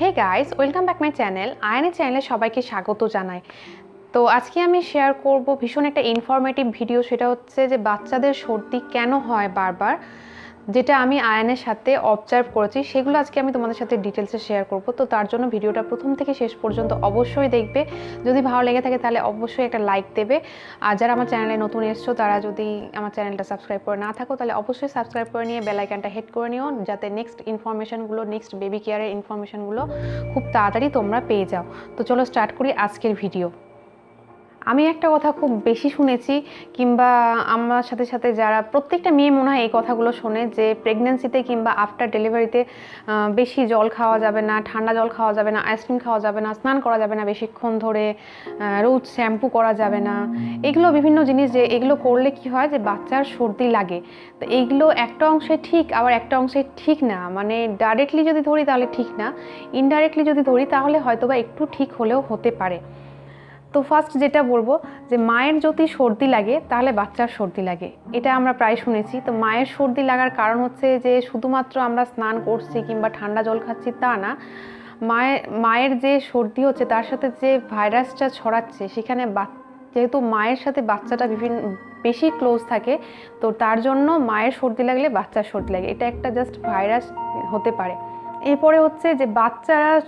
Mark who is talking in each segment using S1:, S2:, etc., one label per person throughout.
S1: Hey guys, welcome back my channel. আয়নের চ্যানেলে সবাইকে স্বাগত জানাই। তো আজকে আমি শেয়ার করব ভীষণ একটা ইনফরমেটিভ ভিডিও। সেটা হচ্ছে যে বাচ্চাদের সর্দি কেন হয় বারবার, যেটা আমি আয়নের সাথে অবজার্ভ করেছি, সেগুলো আজকে আমি তোমাদের সাথে ডিটেলসে শেয়ার করব। তো তার জন্য ভিডিওটা প্রথম থেকে শেষ পর্যন্ত অবশ্যই দেখবে। যদি ভালো লেগে থাকে তাহলে অবশ্যই একটা লাইক দেবে। আর যারা আমার চ্যানেলে নতুন এসছো তারা যদি আমার চ্যানেলটা সাবস্ক্রাইব করে না থাকো তাহলে অবশ্যই সাবস্ক্রাইব করে নিয়ে বেল আইকনটা হিট করে নিও, যাতে নেক্সট ইনফরমেশনগুলো, নেক্সট বেবি কেয়ারের ইনফরমেশনগুলো খুব তাড়াতাড়ি তোমরা পেয়ে যাও। তো চলো স্টার্ট করি আজকের ভিডিও। আমি একটা কথা খুব বেশি শুনেছি, কিংবা আমার সাথে সাথে যারা, প্রত্যেকটা মেয়ে মনে হয় এই কথাগুলো শোনে, যে প্রেগনেন্সিতে কিংবা আফটার ডেলিভারিতে বেশি জল খাওয়া যাবে না, ঠান্ডা জল খাওয়া যাবে না, আইসক্রিম খাওয়া যাবে না, স্নান করা যাবে না বেশিক্ষণ ধরে, রোজ শ্যাম্পু করা যাবে না। এগুলো বিভিন্ন জিনিস, যে এগুলো করলে কি হয় যে বাচ্চার সর্দি লাগে। তো এইগুলো একটা অংশে ঠিক, আবার একটা অংশে ঠিক না। মানে ডাইরেক্টলি যদি ধরি তাহলে ঠিক না, ইনডাইরেক্টলি যদি ধরি তাহলে হয়তোবা একটু ঠিক হলেও হতে পারে। তো ফার্স্ট যেটা বলবো, যে মায়ের যদি সর্দি লাগে তাহলে বাচ্চার সর্দি লাগে, এটা আমরা প্রায় শুনেছি। তো মায়ের সর্দি লাগার কারণ হচ্ছে যে শুধুমাত্র আমরা স্নান করছি কিংবা ঠান্ডা জল খাচ্ছি তা না। মায়ের যে সর্দি হচ্ছে তার সাথে যে ভাইরাসটা ছড়াচ্ছে, সেখানে যেহেতু মায়ের সাথে বাচ্চাটা বেশি ক্লোজ থাকে, তো তার জন্য মায়ের সর্দি লাগলে বাচ্চার সর্দি লাগে। এটা একটা জাস্ট ভাইরাস হতে পারে। এরপরে হচ্ছে যে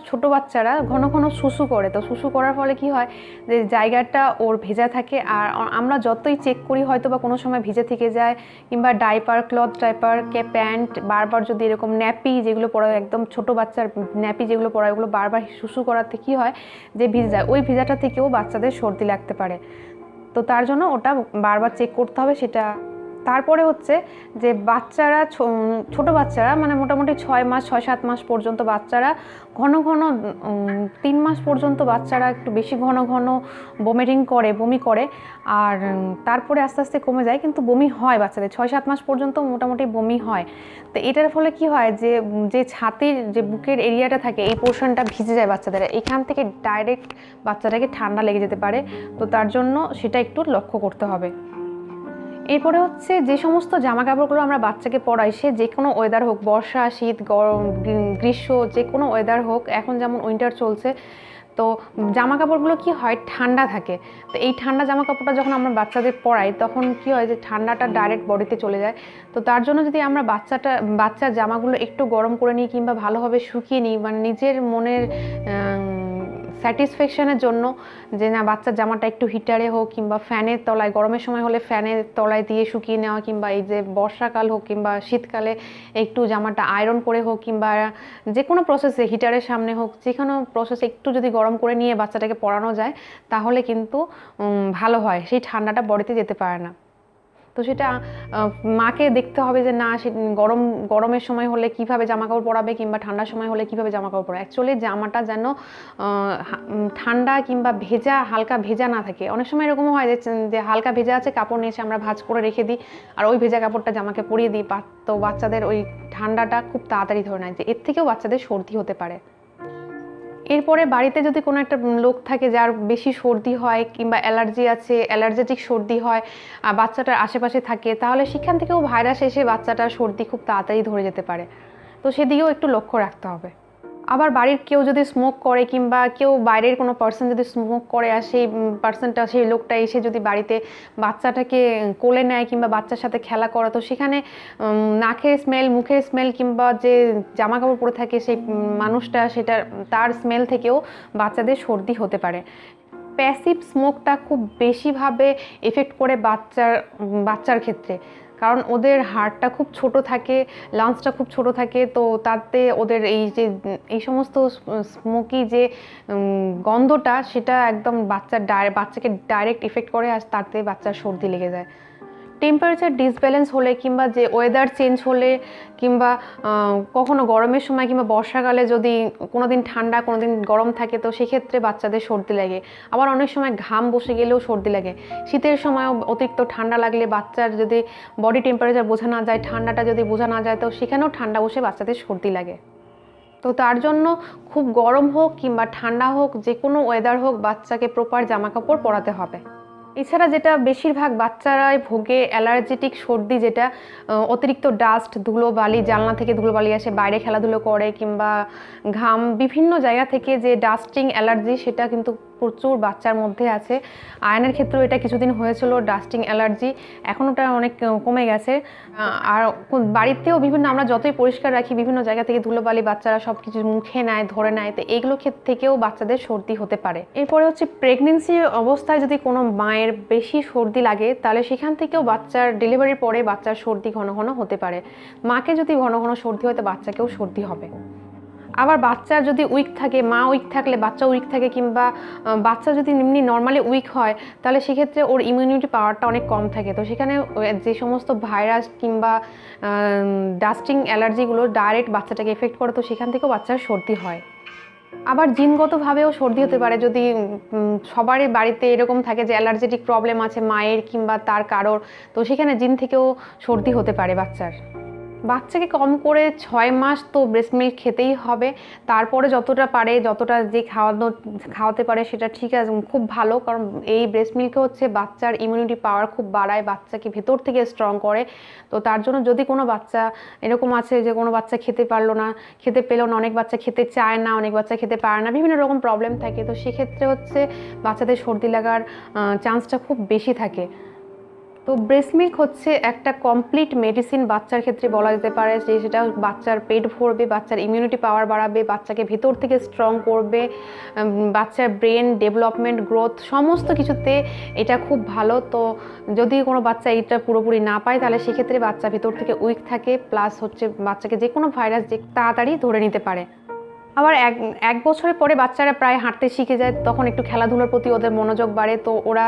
S1: ছোট বাচ্চারা ঘন ঘন শুশু করে। তো শুশু করার ফলে কি হয়, যে জায়গাটা ওর ভেজা থাকে, আর আমরা যতই চেক করি হয়তো বা কোনো সময় ভিজে থেকে যায়, কিংবা ডাইপার, ক্লথ ডাইপার, প্যান্ট বারবার যদি এরকম ন্যাপি যেগুলো পরা, একদম ছোট বাচ্চার ন্যাপি যেগুলো পরা, ওগুলো বারবার শুশু করাতে কি হয় যে ভিজে যায়, ওই ভিজাটা থেকেও বাচ্চাদের সর্দি লাগতে পারে। তো তার জন্য ওটা বারবার চেক করতে হবে সেটা। তারপরে হচ্ছে যে বাচ্চারা, ছোট বাচ্চারা, মানে মোটামুটি 6 মাস, 6-7 মাস পর্যন্ত বাচ্চারা ঘন ঘন, 3 মাস পর্যন্ত বাচ্চারা একটু বেশি ঘন ঘন বমি করে। আর তারপরে আস্তে আস্তে কমে যায়, কিন্তু বমি হয় বাচ্চাদের 6-7 মাস পর্যন্ত মোটামুটি বমি হয়। তো এটার ফলে কি হয়, যে ছাতির যে বুকের এরিয়াটা থাকে, এই পোর্শনটা ভিজে যায় বাচ্চাদের, এখান থেকে ডাইরেক্ট বাচ্চাটাকে ঠান্ডা লেগে যেতে পারে। তো তার জন্য সেটা একটু লক্ষ্য করতে হবে। এরপরে হচ্ছে যে সমস্ত জামা কাপড়গুলো আমরা বাচ্চাকে পরাই, সে যে কোনো ওয়েদার হোক, বর্ষা, শীত, গরম, গ্রীষ্ম, যে কোনো ওয়েদার হোক, এখন যেমন উইন্টার চলছে, তো জামা কাপড়গুলো কি হয়, ঠান্ডা থাকে। তো এই ঠান্ডা জামা কাপড়টা যখন আমরা বাচ্চাদের পরাই, তখন কি হয় যে ঠান্ডাটা ডাইরেক্ট বডিতে চলে যায়। তো তার জন্য যদি আমরা বাচ্চার জামাগুলো একটু গরম করে নিই কিংবা ভালোভাবে শুকিয়ে নিই, মানে নিজের মনের স্যাটিসফ্যাকশনের জন্য, যে না বাচ্চার জামাটা একটু হিটারে হোক কিংবা ফ্যানের তলায়, গরমের সময় হলে ফ্যানের তলায় দিয়ে শুকিয়ে নেওয়া, কিংবা এই যে বর্ষাকাল হোক কিংবা শীতকালে একটু জামাটা আয়রন করে হোক, কিংবা যে কোনো প্রসেসে হিটারের সামনে হোক, যে কোনো প্রসেসে একটু যদি গরম করে নিয়ে বাচ্চাটাকে পরানো যায়, তাহলে কিন্তু ভালো হয়, সেই ঠান্ডাটা বডিতে যেতে পারে না। তো সেটা মাকে দেখতে হবে যে না, সে গরমের সময় হলে কিভাবে জামাকাপড় পরাবে, কিংবা ঠান্ডার সময় হলে কিভাবে জামাকাপড় পরাবে। অ্যাকচুয়ালি জামাটা যেন ঠান্ডা কিংবা ভেজা, হালকা ভেজা না থাকে। অনেক সময় এরকম হয় যে হালকা ভেজা আছে, কাপড় নিয়ে এসে আমরা ভাঁজ করে রেখে দিই, আর ওই ভেজা কাপড়টা জামাকে পরিয়ে দিই। তো বাচ্চাদের ওই ঠান্ডাটা খুব তাড়াতাড়ি ধরে নেয়, যে এর থেকেও বাচ্চাদের সর্দি হতে পারে। এরপরে বাড়িতে যদি কোনো একটা লোক থাকে যার বেশি সর্দি হয়, কিংবা অ্যালার্জি আছে, অ্যালার্জেটিক সর্দি হয়, বাচ্চাটার আশেপাশে থাকে, তাহলে সেখান থেকেও ভাইরাস এসে বাচ্চাটার সর্দি খুব তাড়াতাড়ি ধরে যেতে পারে। তো সেদিকেও একটু লক্ষ্য রাখতে হবে। আবার বাড়ির কেউ যদি স্মোক করে, কিংবা কেউ বাইরের কোনো পার্সন যদি স্মোক করে, আর সেই লোকটা এসে যদি বাড়িতে বাচ্চাটাকে কোলে নেয় কিংবা বাচ্চার সাথে খেলা করে, তো সেখানে নাকের স্মেল, মুখের স্মেল, কিংবা যে জামা কাপড় পরে থাকে সেই মানুষটা, তার স্মেল থেকেও বাচ্চাদের সর্দি হতে পারে। প্যাসিভ স্মোকটা খুব বেশিভাবে এফেক্ট করে বাচ্চার ক্ষেত্রে, কারণ ওদের হার্টটা খুব ছোট থাকে, লাংসটা খুব ছোট থাকে। তো তাতে ওদের এই সমস্ত স্মোকি যে গন্ধটা, সেটা একদম বাচ্চাকে ডাইরেক্ট ইফেক্ট করে, আর তাতে বাচ্চার সর্দি লেগে যায়। টেম্পারেচার ডিসব্যালেন্স হলে, কিংবা যে ওয়েদার চেঞ্জ হলে, কিংবা কখনো গরমের সময় কিংবা বর্ষাকালে যদি কোনো দিন ঠান্ডা কোনো দিন গরম থাকে, তো সেক্ষেত্রে বাচ্চাদের সর্দি লাগে। আবার অনেক সময় ঘাম বসে গেলেও সর্দি লাগে। শীতের সময়ও অতিরিক্ত ঠান্ডা লাগলে, বাচ্চার যদি বডি টেম্পারেচার বোঝা না যায়, ঠান্ডাটা যদি বোঝা না যায়, তো সেখানেও ঠান্ডা বসে বাচ্চাদের সর্দি লাগে। তো তার জন্য খুব গরম হোক কিংবা ঠান্ডা হোক, যে কোনো ওয়েদার হোক, বাচ্চাকে প্রপার জামা কাপড় পরাতে হবে। এছাড়া যেটা বেশিরভাগ বাচ্চারাই ভোগে অ্যালার্জেটিক সর্দি, যেটা অতিরিক্ত ডাস্ট, ধুলোবালি, জানলা থেকে ধুলোবালি আসে, বাইরে খেলাধুলো করে কিংবা ঘাম, বিভিন্ন জায়গা থেকে যে ডাস্টিং অ্যালার্জি, সেটা কিন্তু প্রচুর বাচ্চার মধ্যে আছে। আয়নের ক্ষেত্রেও এটা কিছুদিন হয়েছিল ডাস্টিং অ্যালার্জি, এখন ওটা অনেক কমে গেছে। আর বাড়িতেও বিভিন্ন, আমরা যতই পরিষ্কার রাখি, বিভিন্ন জায়গা থেকে ধুলোবালি বাচ্চারা সব কিছু মুখে নেয়, ধরে নেয়, তো এইগুলো থেকেও বাচ্চাদের সর্দি হতে পারে। এরপরে হচ্ছে প্রেগনেন্সি অবস্থায় যদি কোনো মায়ের বেশি সর্দি লাগে, তাহলে সেখান থেকেও বাচ্চার ডেলিভারির পরে বাচ্চার সর্দি ঘন ঘন হতে পারে। মাকে যদি ঘন ঘন সর্দি হয়, তো বাচ্চাকেও সর্দি হবে। আবার বাচ্চার যদি উইক থাকে, মা উইক থাকলে বাচ্চা উইক থাকে, কিংবা বাচ্চা যদি এমনি নর্মালি উইক হয়, তাহলে সেক্ষেত্রে ওর ইমিউনিটি পাওয়ারটা অনেক কম থাকে। তো সেখানে যে সমস্ত ভাইরাস কিংবা ডাস্টিং অ্যালার্জিগুলো ডাইরেক্ট বাচ্চাটাকে এফেক্ট করে, তো সেখান থেকেও বাচ্চার সর্দি হয়। আবার জিনগতভাবেও সর্দি হতে পারে, যদি সবারই বাড়িতে এরকম থাকে যে অ্যালার্জেটিক প্রবলেম আছে মায়ের কিংবা তার কারোর, তো সেখানে জিন থেকেও সর্দি হতে পারে বাচ্চার। বাচ্চাকে কম করে 6 মাস তো ব্রেস্ট মিল্ক খেতেই হবে। তারপরে যতটা পারে, যতটা যে খাওয়াতে পারে সেটা ঠিক আছে, খুব ভালো। কারণ এই ব্রেস্ট মিল্কে হচ্ছে বাচ্চার ইমিউনিটি পাওয়ার খুব বাড়ায়, বাচ্চাকে ভেতর থেকে স্ট্রং করে। তো তার জন্য যদি কোনো বাচ্চা এরকম আছে যে কোনো বাচ্চা খেতে পারলো না, খেতে পেলো না, অনেক বাচ্চা খেতে চায় না, অনেক বাচ্চা খেতে পারে না, বিভিন্ন রকম প্রবলেম থাকে, তো সেক্ষেত্রে হচ্ছে বাচ্চাদের সর্দি লাগার চান্সটা খুব বেশি থাকে। তো ব্রেস্ট মিল্ক হচ্ছে একটা কমপ্লিট মেডিসিন বাচ্চার ক্ষেত্রে বলা যেতে পারে, যে সেটা বাচ্চার পেট ভরবে, বাচ্চার ইমিউনিটি পাওয়ার বাড়াবে, বাচ্চাকে ভেতর থেকে স্ট্রং করবে, বাচ্চার ব্রেন ডেভেলপমেন্ট, গ্রোথ, সমস্ত কিছুতে এটা খুব ভালো। তো যদি কোনো বাচ্চা এইটা পুরোপুরি না পায়, তাহলে সেক্ষেত্রে বাচ্চা ভেতর থেকে উইক থাকে, প্লাস হচ্ছে বাচ্চাকে যে কোনো ভাইরাস যে তাড়াতাড়ি ধরে নিতে পারে। আবার এক বছরের পরে বাচ্চারা প্রায় হাঁটতে শিখে যায়, তখন একটু খেলাধুলার প্রতি ওদের মনোযোগ বাড়ে, তো ওরা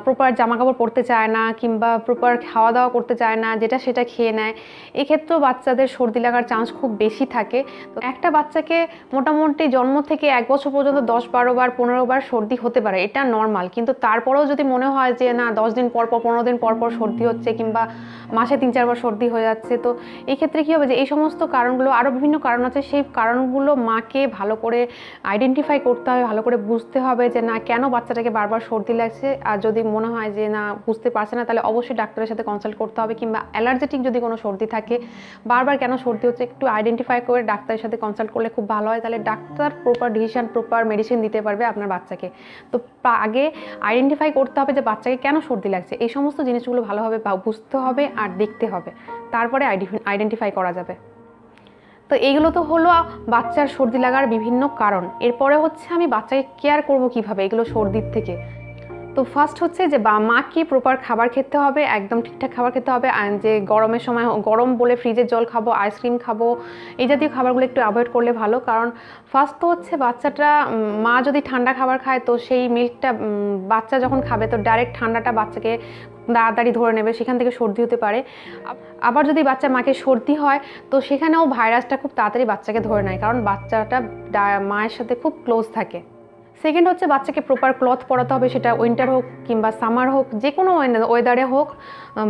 S1: প্রপার জামাকাপড় পরতে চায় না কিংবা প্রপার খাওয়া দাওয়া করতে চায় না, যেটা সেটা খেয়ে নেয়। এক্ষেত্রেও বাচ্চাদের সর্দি লাগার চান্স খুব বেশি থাকে। তো একটা বাচ্চাকে মোটামুটি জন্ম থেকে 1 বছর পর্যন্ত 10-12 বার 15 বার সর্দি হতে পারে, এটা নর্মাল। কিন্তু তারপরেও যদি মনে হয় যে না 10 দিন পর পর 15 দিন পর পর সর্দি হচ্ছে, কিংবা মাসে 3-4 বার সর্দি হয়ে যাচ্ছে, তো এই ক্ষেত্রে কী হবে যে এই সমস্ত কারণগুলো, আরও বিভিন্ন কারণ আছে, সেই কারণগুলো মাকে ভালো করে আইডেন্টিফাই করতে হবে, ভালো করে বুঝতে হবে যে না কেন বাচ্চাটাকে বারবার সর্দি লাগছে। আর যদি মনে হয় যে না বুঝতে পারছে না, তাহলে অবশ্যই ডাক্তারের সাথে কনসাল্ট করতে হবে। কিংবা অ্যালার্জেটিক যদি কোনো সর্দি থাকে, বারবার কেন সর্দি হচ্ছে একটু আইডেন্টিফাই করে ডাক্তারের সাথে কনসাল্ট করলে খুব ভালো হয়, তাহলে doctor proper decision, proper medicine দিতে পারবে আপনার বাচ্চাকে। তো আগে আইডেন্টিফাই করতে হবে যে বাচ্চাকে কেন সর্দি লাগছে, এই সমস্ত জিনিসগুলো ভালোভাবে বুঝতে হবে আর দেখতে হবে, তারপরে আইডেন্টিফাই করা যাবে। তো এইগুলো তো হলো বাচ্চার সর্দি লাগার বিভিন্ন কারণ। এরপরে হচ্ছে আমি বাচ্চাকে কেয়ার করব কিভাবে এগুলো সর্দির থেকে। তো ফার্স্ট হচ্ছে যে মাকে প্রপার খাবার খেতে হবে, একদম ঠিকঠাক খাবার খেতে হবে। যে গরমের সময় গরম বলে ফ্রিজের জল খাবো, আইসক্রিম খাবো, এই জাতীয় খাবারগুলো একটু অ্যাভয়েড করলে ভালো। কারণ ফার্স্ট তো হচ্ছে বাচ্চাটা, মা যদি ঠান্ডা খাবার খায়, তো সেই মিল্কটা বাচ্চা যখন খাবে, তো ডাইরেক্ট ঠান্ডাটা বাচ্চাকে তাড়াতাড়ি ধরে নেবে, সেখান থেকে সর্দি হতে পারে। আবার যদি বাচ্চা মাকে সর্দি হয়, তো সেখানেও ভাইরাসটা খুব তাড়াতাড়ি বাচ্চাকে ধরে নেয়, কারণ বাচ্চাটা মায়ের সাথে খুব ক্লোজ থাকে। সেকেন্ড হচ্ছে বাচ্চাকে প্রপার ক্লথ পরাতে হবে, সেটা উইন্টার হোক কিংবা সামার হোক, যে কোনো ওয়েদারে হোক,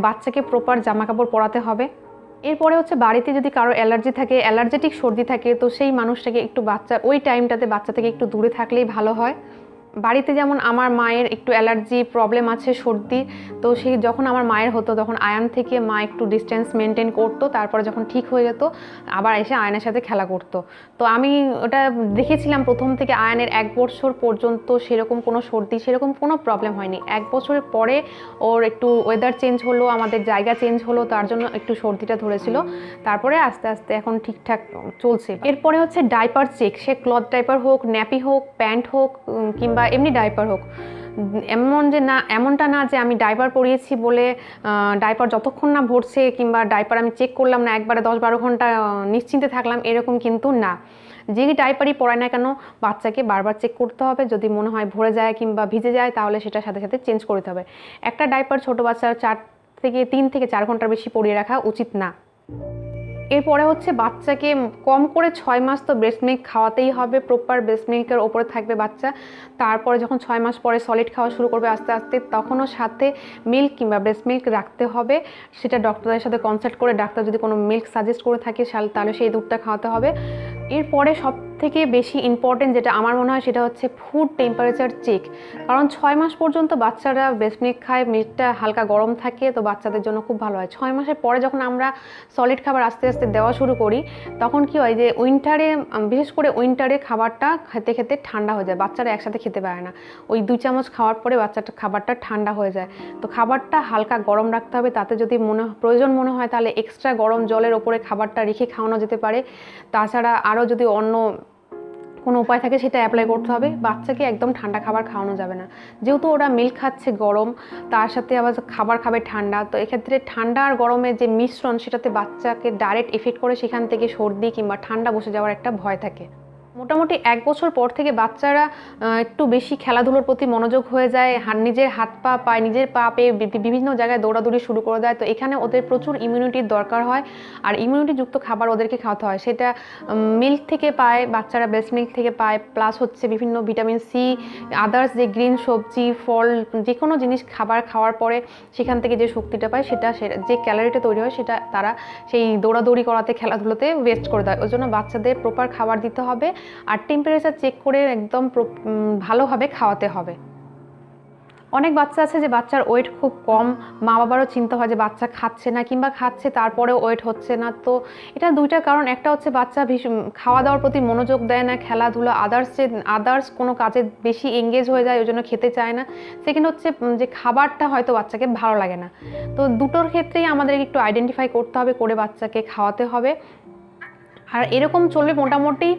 S1: বাচ্চাকে প্রপার জামাকাপড় পরাতে হবে। এরপরে হচ্ছে বাড়িতে যদি কারো অ্যালার্জি থাকে, অ্যালার্জেটিক সর্দি থাকে, তো সেই মানুষটাকে একটু ওই টাইমটাতে বাচ্চা থেকে একটু দূরে থাকলেই ভালো হয়। বাড়িতে যেমন আমার মায়ের একটু অ্যালার্জি প্রবলেম আছে, সর্দি, তো সেই যখন আমার মায়ের হতো, তখন আয়ান থেকে মা একটু ডিস্টেন্স মেনটেন করতো, তারপরে যখন ঠিক হয়ে যেত আবার এসে আয়নের সাথে খেলা করতো। তো আমি ওটা দেখেছিলাম প্রথম থেকে, আয়ানের 1 বছর পর্যন্ত সেরকম কোনো সর্দি, সেরকম কোনো প্রবলেম হয়নি। 1 বছরের পরে ওর একটু ওয়েদার চেঞ্জ হলো, আমাদের জায়গা চেঞ্জ হলো, তার জন্য একটু সর্দিটা ধরেছিল। তারপরে আস্তে আস্তে এখন ঠিকঠাক চলছে। এরপরে হচ্ছে ডাইপার চেক, সে ক্লথ ডাইপার হোক, ন্যাপি হোক, প্যান্ট হোক, কিংবা এমনি ডাইপার হোক, এমনটা না যে আমি ডাইপার পরিয়েছি বলে ডাইপার যতক্ষণ না ভরছে কিংবা ডাইপার আমি চেক করলাম না, একবারে 10-12 ঘন্টা নিশ্চিন্তে থাকলাম, এরকম কিন্তু না। যে ডাইপারই পরায় না কেন, বাচ্চাকে বারবার চেক করতে হবে। যদি মনে হয় ভরে যায় কিংবা ভিজে যায়, তাহলে সেটা সাথে সাথে চেঞ্জ করতে হবে। একটা ডাইপার ছোটো বাচ্চার 3 থেকে 4 ঘন্টার বেশি পরিয়ে রাখা উচিত না। এরপরে হচ্ছে বাচ্চাকে কম করে 6 মাস তো ব্রেস্ট মিল্ক খাওয়াতেই হবে, প্রপার ব্রেস্ট মিল্কের ওপরে থাকবে বাচ্চা। তারপরে যখন 6 মাস পরে সলিড খাওয়া শুরু করবে আস্তে আস্তে, তখনও সাথে মিল্ক কিংবা ব্রেস্ট মিল্ক রাখতে হবে। সেটা ডক্টরের সাথে কনসাল্ট করে, ডাক্তার যদি কোনো মিল্ক সাজেস্ট করে থাকে তাহলে সেই দুধটা খাওয়াতে হবে। এরপরে সবথেকে বেশি ইম্পর্টেন্ট যেটা আমার মনে হয় সেটা হচ্ছে ফুড টেম্পারেচার চেক। কারণ 6 মাস পর্যন্ত বাচ্চারা ব্রেস্ট মিল্ক খায়, মিল্কটা হালকা গরম থাকে, তো বাচ্চাদের জন্য খুব ভালো হয়। 6 মাসের পরে যখন আমরা সলিড খাবার আস্তে আস্তে দেওয়া শুরু করি, তখন কি হয় যে উইন্টারে, বিশেষ করে উইন্টারে খাবারটা খেতে খেতে ঠান্ডা হয়ে যায়, বাচ্চারা একসাথে খেতে পারে না। ওই 2 চামচ খাওয়ার পরে বাচ্চাটা খাবারটা ঠান্ডা হয়ে যায়। তো খাবারটা হালকা গরম রাখতে হবে, তাতে যদি প্রয়োজন মনে হয় তাহলে এক্সট্রা গরম জলের ওপরে খাবারটা রেখে খাওয়ানো যেতে পারে। তাছাড়া আরও যদি অন্য কোনো উপায় থাকে সেটা অ্যাপ্লাই করতে হবে। বাচ্চাকে একদম ঠান্ডা খাবার খাওয়ানো যাবে না, যেহেতু ওরা মিল্ক খাচ্ছে গরম, তার সাথে আবার খাবার খাবে ঠান্ডা। তো এক্ষেত্রে ঠান্ডা আর গরমের যে মিশ্রণ সেটাতে বাচ্চাকে ডাইরেক্ট এফেক্ট করে, সেখান থেকে সর্দি কিংবা ঠান্ডা বসে যাওয়ার একটা ভয় থাকে। মোটামুটি 1 বছর পর থেকে বাচ্চারা একটু বেশি খেলাধুলোর প্রতি মনোযোগ হয়ে যায়, নিজের হাত পা পায়, নিজের পা পেয়ে বিভিন্ন জায়গায় দৌড়াদৌড়ি শুরু করে দেয়। তো এখানে ওদের প্রচুর ইমিউনিটির দরকার হয়, আর ইমিউনিটিযুক্ত খাবার ওদেরকে খাওয়াতে হয়। সেটা মিল্ক থেকে পায়, বাচ্চারা ব্রেস্ট মিল্ক থেকে পায়, প্লাস হচ্ছে বিভিন্ন ভিটামিন সি, আদার্স যে গ্রিন সবজি ফল, যে কোনো জিনিস খাবার খাওয়ার পরে সেখান থেকে যে শক্তিটা পায়, সেটা যে ক্যালোরিটা তৈরি হয় সেটা তারা সেই দৌড়াদৌড়ি করাতে, খেলাধুলোতে ওয়েস্ট করে দেয়। ওই জন্য বাচ্চাদের প্রপার খাবার দিতে হবে, আর টেম্পারেচার চেক করে একদম ভালোভাবে খাওয়াতে হবে। অনেক বাচ্চা আছে যে বাচ্চার ওয়েট খুব কম, মা বাবারও চিন্তা হয় যে বাচ্চা খাচ্ছে না, কিংবা খাচ্ছে তারপরেও ওয়েট হচ্ছে না। তো এটা 2টা কারণ। একটা হচ্ছে বাচ্চা খাওয়া দাওয়ার প্রতি মনোযোগ দেয় না, খেলাধুলা আদার্স কোনো কাজে বেশি এঙ্গেজ হয়ে যায়, ওই জন্য খেতে চায় না। সেকেন্ড হচ্ছে যে খাবারটা হয়তো বাচ্চাকে ভালো লাগে না। তো দুটোর ক্ষেত্রেই আমাদের একটু আইডেন্টিফাই করতে হবে, করে বাচ্চাকে খাওয়াতে হবে। আর এরকম চলবে মোটামুটি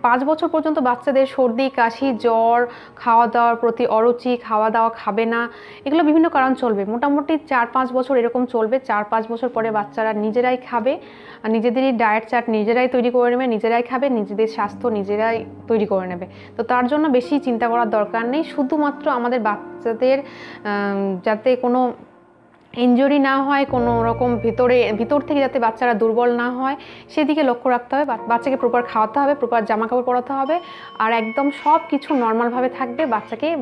S1: 5 বছর পর্যন্ত। বাচ্চাদের সর্দি কাশি জ্বর, খাওয়া দাওয়ার প্রতি অরুচি, খাওয়া দাওয়া খাবে না, এগুলো বিভিন্ন কারণ চলবে। মোটামুটি 4-5 বছর এরকম চলবে। 4-5 বছর পরে বাচ্চারা নিজেরাই খাবে, আর নিজেদেরই ডায়েট চার্ট নিজেরাই তৈরি করে নেবে, নিজেরাই খাবে, নিজেদের স্বাস্থ্য নিজেরাই তৈরি করে নেবে। তো তার জন্য বেশি চিন্তা করার দরকার নেই। শুধুমাত্র আমাদের বাচ্চাদের যাতে কোনো ইনজুরি না হয়, কোনো রকম ভিতর থেকে যাতে বাচ্চারা দুর্বল না হয়, সেদিকে লক্ষ্য রাখতে হবে। বাচ্চাকে প্রপার খাওয়াতে হবে, প্রপার জামা কাপড় পরাতে হবে, আর একদম সব কিছু নর্মালভাবে থাকবে।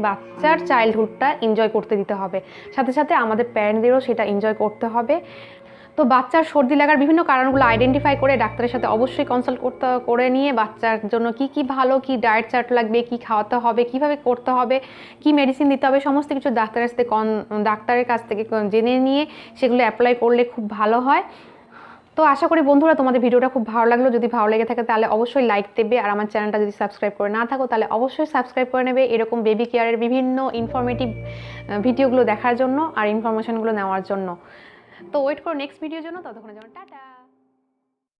S1: বাচ্চার চাইল্ডহুডটা এনজয় করতে দিতে হবে, সাথে সাথে আমাদের প্যারেন্টদেরও সেটা এনজয় করতে হবে। তো বাচ্চার সর্দি লাগার বিভিন্ন কারণগুলো আইডেন্টিফাই করে ডাক্তারের সাথে অবশ্যই কনসাল্ট করে নিয়ে বাচ্চার জন্য কি ভালো, কি ডায়েট চার্ট লাগবে, কি খাওয়াতে হবে, কিভাবে করতে হবে, কি মেডিসিন দিতে হবে, সমস্ত কিছু ডাক্তারের কাছ থেকে জেনে নিয়ে সেগুলো অ্যাপ্লাই করলে খুব ভালো হয়। তো আশা করি বন্ধুরা তোমাদের ভিডিওটা খুব ভালো লাগলো। যদি ভালো লেগে থাকে তাহলে অবশ্যই লাইক দেবে, আর আমার চ্যানেলটা যদি সাবস্ক্রাইব করে না থাকো তাহলে অবশ্যই সাবস্ক্রাইব করে নেবে, এরকম বেবি কেয়ারের বিভিন্ন ইনফরমেটিভ ভিডিওগুলো দেখার জন্য আর ইনফরমেশনগুলো নেওয়ার জন্য। তো ওয়েট করো নেক্সট ভিডিওর জন্য। ততক্ষণের জন্য টাটা।